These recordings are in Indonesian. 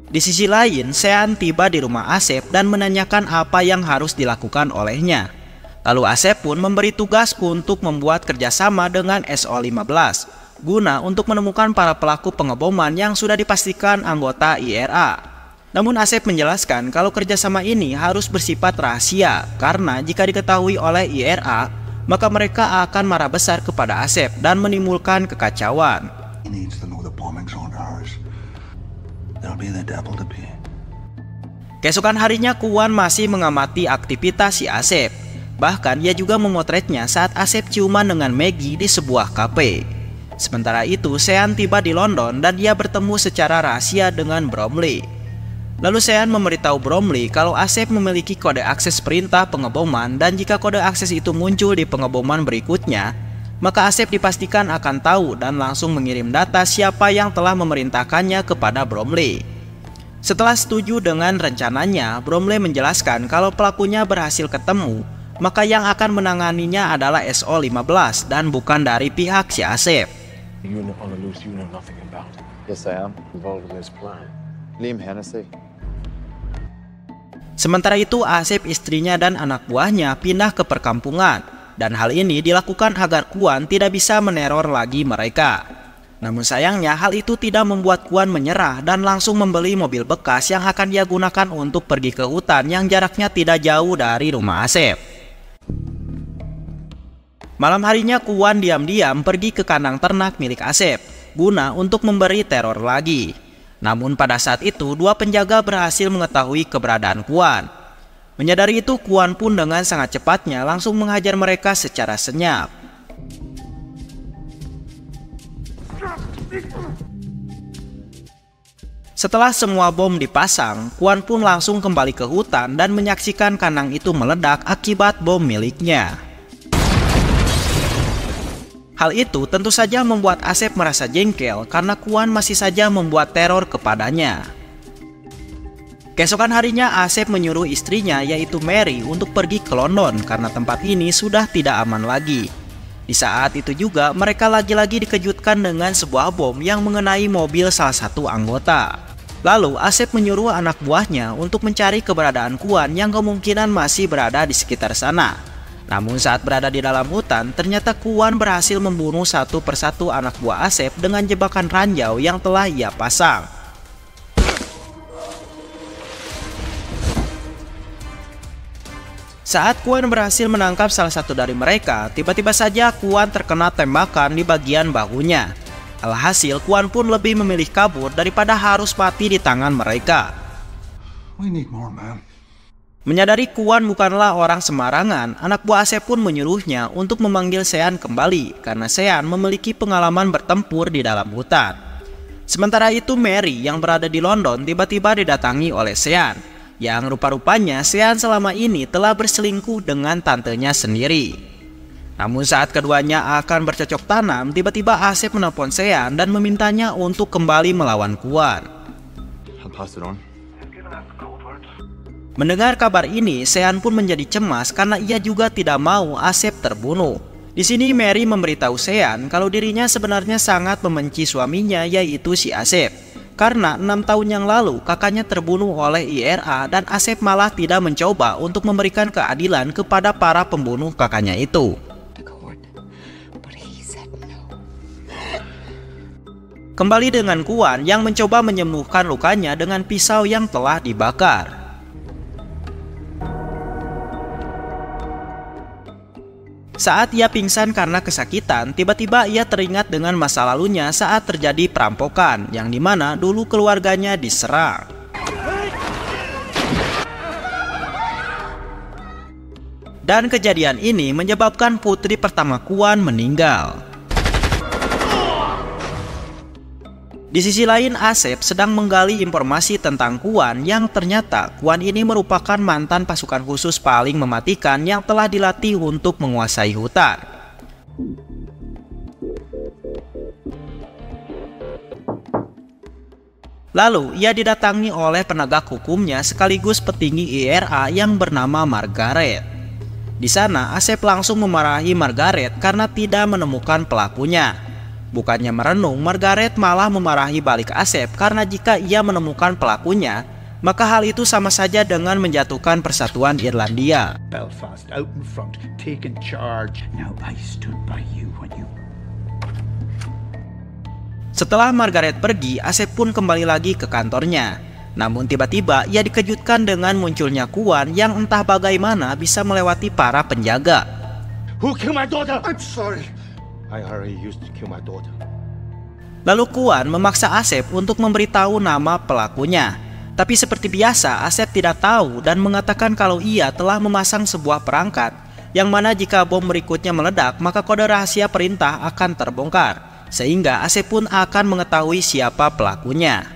Di sisi lain, Sean tiba di rumah Asep dan menanyakan apa yang harus dilakukan olehnya. Lalu Asep pun memberi tugas untuk membuat kerjasama dengan SO-15 guna untuk menemukan para pelaku pengeboman yang sudah dipastikan anggota IRA. Namun Asep menjelaskan kalau kerjasama ini harus bersifat rahasia karena jika diketahui oleh IRA, maka mereka akan marah besar kepada Asep dan menimbulkan kekacauan. Keesokan harinya Kwon masih mengamati aktivitas si Asep. Bahkan ia juga memotretnya saat Asep ciuman dengan Maggie di sebuah kafe. Sementara itu Sean tiba di London dan ia bertemu secara rahasia dengan Bromley. Lalu Sean memberitahu Bromley kalau Asep memiliki kode akses perintah pengeboman dan jika kode akses itu muncul di pengeboman berikutnya, maka Asep dipastikan akan tahu dan langsung mengirim data siapa yang telah memerintahkannya kepada Bromley. Setelah setuju dengan rencananya, Bromley menjelaskan kalau pelakunya berhasil ketemu, maka yang akan menanganinya adalah SO-15 dan bukan dari pihak si Asep. Sementara itu Asep, istrinya dan anak buahnya pindah ke perkampungan. Dan hal ini dilakukan agar Kwon tidak bisa meneror lagi mereka. Namun sayangnya hal itu tidak membuat Kwon menyerah dan langsung membeli mobil bekas yang akan dia gunakan untuk pergi ke hutan yang jaraknya tidak jauh dari rumah Asep. Malam harinya Kwon diam-diam pergi ke kandang ternak milik Asep guna untuk memberi teror lagi. Namun pada saat itu dua penjaga berhasil mengetahui keberadaan Kwon. Menyadari itu, Kwon pun dengan sangat cepatnya langsung menghajar mereka secara senyap. Setelah semua bom dipasang, Kwon pun langsung kembali ke hutan dan menyaksikan kandang itu meledak akibat bom miliknya. Hal itu tentu saja membuat Asep merasa jengkel karena Kwon masih saja membuat teror kepadanya. Keesokan harinya Asep menyuruh istrinya yaitu Mary untuk pergi ke London karena tempat ini sudah tidak aman lagi. Di saat itu juga mereka lagi-lagi dikejutkan dengan sebuah bom yang mengenai mobil salah satu anggota. Lalu Asep menyuruh anak buahnya untuk mencari keberadaan Kwon yang kemungkinan masih berada di sekitar sana. Namun saat berada di dalam hutan, ternyata Kwon berhasil membunuh satu persatu anak buah Asep dengan jebakan ranjau yang telah ia pasang. Saat Kwon berhasil menangkap salah satu dari mereka, tiba-tiba saja Kwon terkena tembakan di bagian bahunya. Alhasil Kwon pun lebih memilih kabur daripada harus mati di tangan mereka. Menyadari Kwon bukanlah orang sembarangan, anak buah Asep pun menyuruhnya untuk memanggil Sean kembali karena Sean memiliki pengalaman bertempur di dalam hutan. Sementara itu Mary yang berada di London tiba-tiba didatangi oleh Sean, yang rupa-rupanya Sean selama ini telah berselingkuh dengan tantenya sendiri. Namun saat keduanya akan bercocok tanam, tiba-tiba Asep menelpon Sean dan memintanya untuk kembali melawan Kwon. Mendengar kabar ini, Sean pun menjadi cemas karena ia juga tidak mau Asep terbunuh. Di sini Mary memberitahu Sean kalau dirinya sebenarnya sangat membenci suaminya yaitu si Asep. Karena 6 tahun yang lalu kakaknya terbunuh oleh IRA dan Asep malah tidak mencoba untuk memberikan keadilan kepada para pembunuh kakaknya itu. Kembali dengan Kwon yang mencoba menyembuhkan lukanya dengan pisau yang telah dibakar. Saat ia pingsan karena kesakitan, tiba-tiba ia teringat dengan masa lalunya saat terjadi perampokan, yang dimana dulu keluarganya diserang. Dan kejadian ini menyebabkan putri pertama Kwon meninggal. Di sisi lain, Asep sedang menggali informasi tentang Kwon yang ternyata Kwon ini merupakan mantan pasukan khusus paling mematikan yang telah dilatih untuk menguasai hutan. Lalu ia didatangi oleh penegak hukumnya sekaligus petinggi IRA yang bernama Margaret. Di sana, Asep langsung memarahi Margaret karena tidak menemukan pelakunya. Bukannya merenung, Margaret malah memarahi balik Asep karena jika ia menemukan pelakunya, maka hal itu sama saja dengan menjatuhkan persatuan Irlandia. Belfast out in front, taking charge. Now I stood by you when you... Setelah Margaret pergi, Asep pun kembali lagi ke kantornya. Namun tiba-tiba ia dikejutkan dengan munculnya Kuan yang entah bagaimana bisa melewati para penjaga. Who killed my daughter? I'm sorry. I already used to kill my daughter. Lalu Kuan memaksa Asep untuk memberitahu nama pelakunya. Tapi seperti biasa, Asep tidak tahu dan mengatakan kalau ia telah memasang sebuah perangkat yang mana jika bom berikutnya meledak, maka kode rahasia perintah akan terbongkar, sehingga Asep pun akan mengetahui siapa pelakunya.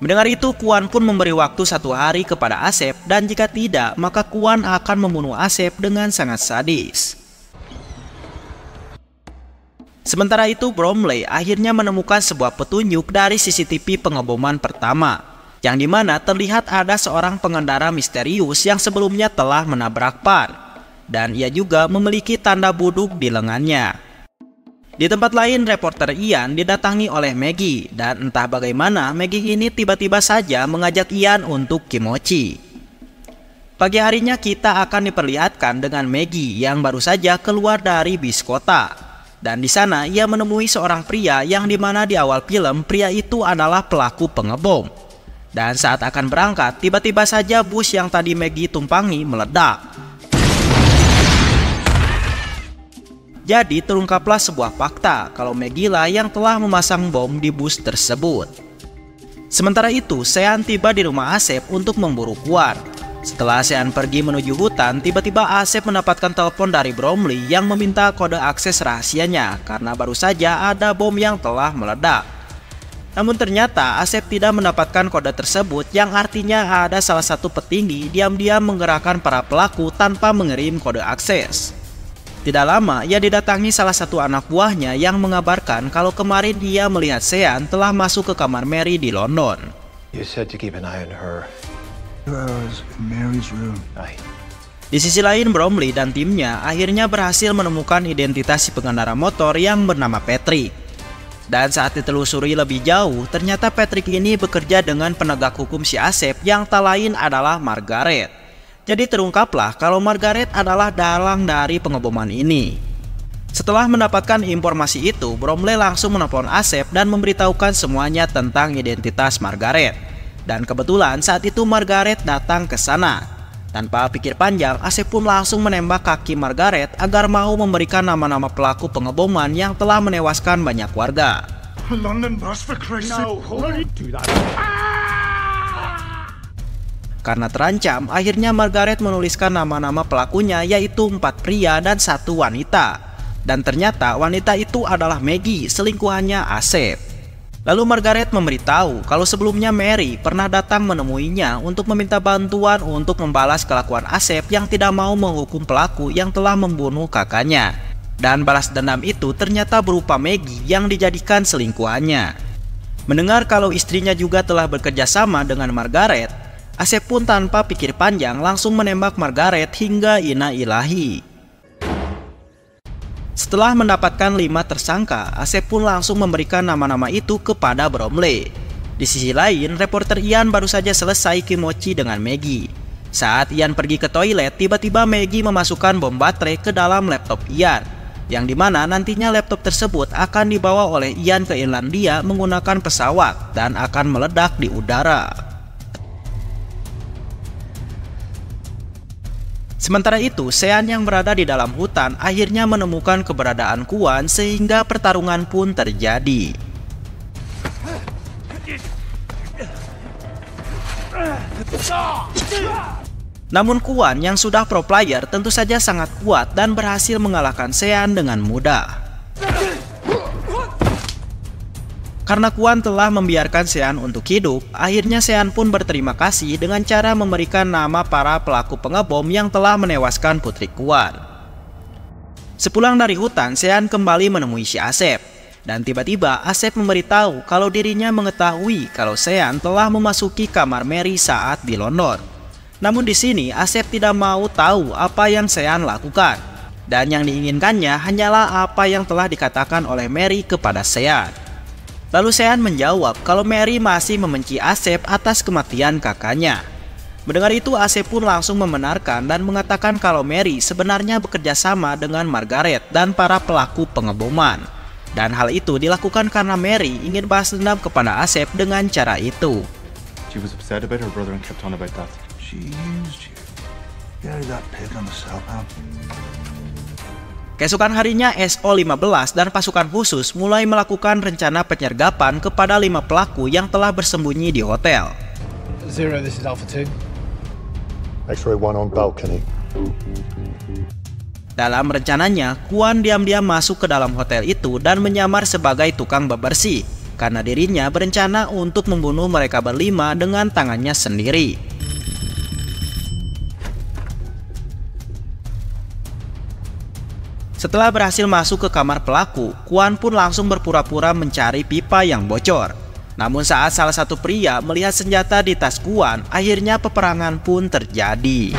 Mendengar itu, Kuan pun memberi waktu 1 hari kepada Asep, dan jika tidak, maka Kuan akan membunuh Asep dengan sangat sadis. Sementara itu, Bromley akhirnya menemukan sebuah petunjuk dari CCTV pengeboman pertama, yang dimana terlihat ada seorang pengendara misterius yang sebelumnya telah menabrak Par, dan ia juga memiliki tanda buduk di lengannya. Di tempat lain, reporter Ian didatangi oleh Maggie, dan entah bagaimana Maggie ini tiba-tiba saja mengajak Ian untuk kimochi. Pagi harinya kita akan diperlihatkan dengan Maggie yang baru saja keluar dari bis kota, dan di sana ia menemui seorang pria yang dimana di awal film pria itu adalah pelaku pengebom. Dan saat akan berangkat, tiba-tiba saja bus yang tadi Maggie tumpangi meledak. Jadi terungkaplah sebuah fakta kalau Maggie lah yang telah memasang bom di bus tersebut. Sementara itu, Sean tiba di rumah Asep untuk memburu Kuan. Setelah Sean pergi menuju hutan, tiba-tiba Asep mendapatkan telepon dari Bromley yang meminta kode akses rahasianya karena baru saja ada bom yang telah meledak. Namun ternyata Asep tidak mendapatkan kode tersebut, yang artinya ada salah satu petinggi diam-diam menggerakkan para pelaku tanpa mengirim kode akses. Tidak lama ia didatangi salah satu anak buahnya yang mengabarkan kalau kemarin dia melihat Sean telah masuk ke kamar Mary di London. You said to keep an eye on her. I was in Mary's room. Di sisi lain, Bromley dan timnya akhirnya berhasil menemukan identitas si pengendara motor yang bernama Patrick. Dan saat ditelusuri lebih jauh, ternyata Patrick ini bekerja dengan penegak hukum si Asep yang tak lain adalah Margaret. Jadi terungkaplah kalau Margaret adalah dalang dari pengeboman ini. Setelah mendapatkan informasi itu, Bromley langsung menelpon Asep dan memberitahukan semuanya tentang identitas Margaret. Dan kebetulan saat itu Margaret datang ke sana. Tanpa pikir panjang, Asep pun langsung menembak kaki Margaret agar mau memberikan nama-nama pelaku pengeboman yang telah menewaskan banyak warga. London bus for Christ's sake. No, do that. Karena terancam, akhirnya Margaret menuliskan nama-nama pelakunya, yaitu 4 pria dan 1 wanita. Dan ternyata wanita itu adalah Maggie, selingkuhannya Asep. Lalu Margaret memberitahu kalau sebelumnya Mary pernah datang menemuinya untuk meminta bantuan untuk membalas kelakuan Asep yang tidak mau menghukum pelaku yang telah membunuh kakaknya. Dan balas dendam itu ternyata berupa Maggie yang dijadikan selingkuhannya. Mendengar kalau istrinya juga telah bekerja sama dengan Margaret, Asep pun tanpa pikir panjang langsung menembak Margaret hingga ina ilahi. Setelah mendapatkan 5 tersangka, Asep pun langsung memberikan nama-nama itu kepada Bromley. Di sisi lain, reporter Ian baru saja selesai kimochi dengan Maggie. Saat Ian pergi ke toilet, tiba-tiba Maggie memasukkan bom baterai ke dalam laptop Ian, yang dimana nantinya laptop tersebut akan dibawa oleh Ian ke Irlandia menggunakan pesawat dan akan meledak di udara. Sementara itu, Sean yang berada di dalam hutan akhirnya menemukan keberadaan Kuan sehingga pertarungan pun terjadi. Namun Kuan yang sudah pro player tentu saja sangat kuat dan berhasil mengalahkan Sean dengan mudah. Karena Kuan telah membiarkan Sean untuk hidup, akhirnya Sean pun berterima kasih dengan cara memberikan nama para pelaku pengebom yang telah menewaskan putri Kuan. Sepulang dari hutan, Sean kembali menemui si Asep. Dan tiba-tiba Asep memberitahu kalau dirinya mengetahui kalau Sean telah memasuki kamar Mary saat di London. Namun di sini Asep tidak mau tahu apa yang Sean lakukan, dan yang diinginkannya hanyalah apa yang telah dikatakan oleh Mary kepada Sean. Lalu Sean menjawab kalau Mary masih membenci Asep atas kematian kakaknya. Mendengar itu Asep pun langsung membenarkan dan mengatakan kalau Mary sebenarnya bekerja sama dengan Margaret dan para pelaku pengeboman. Dan hal itu dilakukan karena Mary ingin balas dendam kepada Asep dengan cara itu. She was upset about her brother and kept on about that. She used you. Carry that pig on the cell, pal. Keesokan harinya SO-15 dan pasukan khusus mulai melakukan rencana penyergapan kepada 5 pelaku yang telah bersembunyi di hotel. Zero, this is Alpha 2. X-ray 1 on balcony. Dalam rencananya, Kwon diam-diam masuk ke dalam hotel itu dan menyamar sebagai tukang bebersih, karena dirinya berencana untuk membunuh mereka berlima dengan tangannya sendiri. Setelah berhasil masuk ke kamar pelaku, Kwon pun langsung berpura-pura mencari pipa yang bocor. Namun saat salah satu pria melihat senjata di tas Kwon, akhirnya peperangan pun terjadi.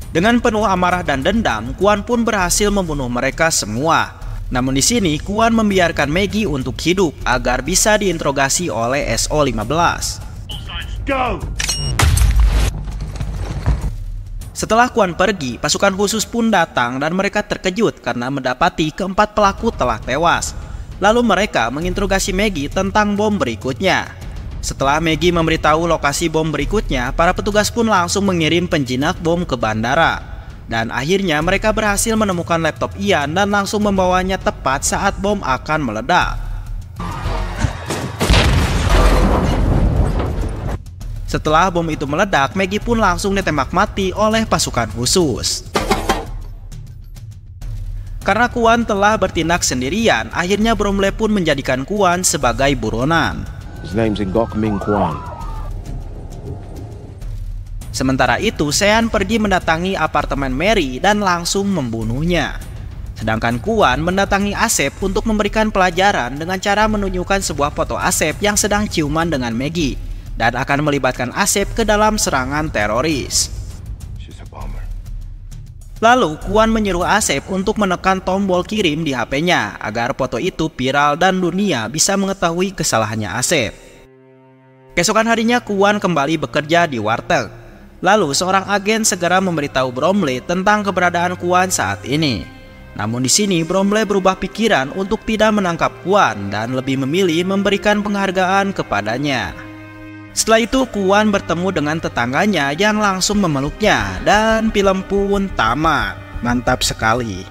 Dengan penuh amarah dan dendam, Kwon pun berhasil membunuh mereka semua. Namun di sini Kwon membiarkan Maggie untuk hidup agar bisa diinterogasi oleh SO-15. Go! Setelah Kwon pergi, pasukan khusus pun datang dan mereka terkejut karena mendapati keempat pelaku telah tewas. Lalu mereka menginterogasi Maggie tentang bom berikutnya. Setelah Maggie memberitahu lokasi bom berikutnya, para petugas pun langsung mengirim penjinak bom ke bandara. Dan akhirnya mereka berhasil menemukan laptop Ian dan langsung membawanya tepat saat bom akan meledak. Setelah bom itu meledak, Maggie pun langsung ditembak mati oleh pasukan khusus. Karena Kwon telah bertindak sendirian, akhirnya Bromley pun menjadikan Kwon sebagai buronan. His name's Ngok Ming Kwon. Sementara itu, Sean pergi mendatangi apartemen Mary dan langsung membunuhnya. Sedangkan Kwon mendatangi Asep untuk memberikan pelajaran dengan cara menunjukkan sebuah foto Asep yang sedang ciuman dengan Maggie, dan akan melibatkan Asep ke dalam serangan teroris. Lalu Kwon menyuruh Asep untuk menekan tombol kirim di HP-nya agar foto itu viral dan dunia bisa mengetahui kesalahannya Asep. Keesokan harinya Kwon kembali bekerja di warteg. Lalu seorang agen segera memberitahu Bromley tentang keberadaan Kwon saat ini. Namun di sini Bromley berubah pikiran untuk tidak menangkap Kwon dan lebih memilih memberikan penghargaan kepadanya. Setelah itu Kwon bertemu dengan tetangganya yang langsung memeluknya dan film pun tamat. Mantap sekali.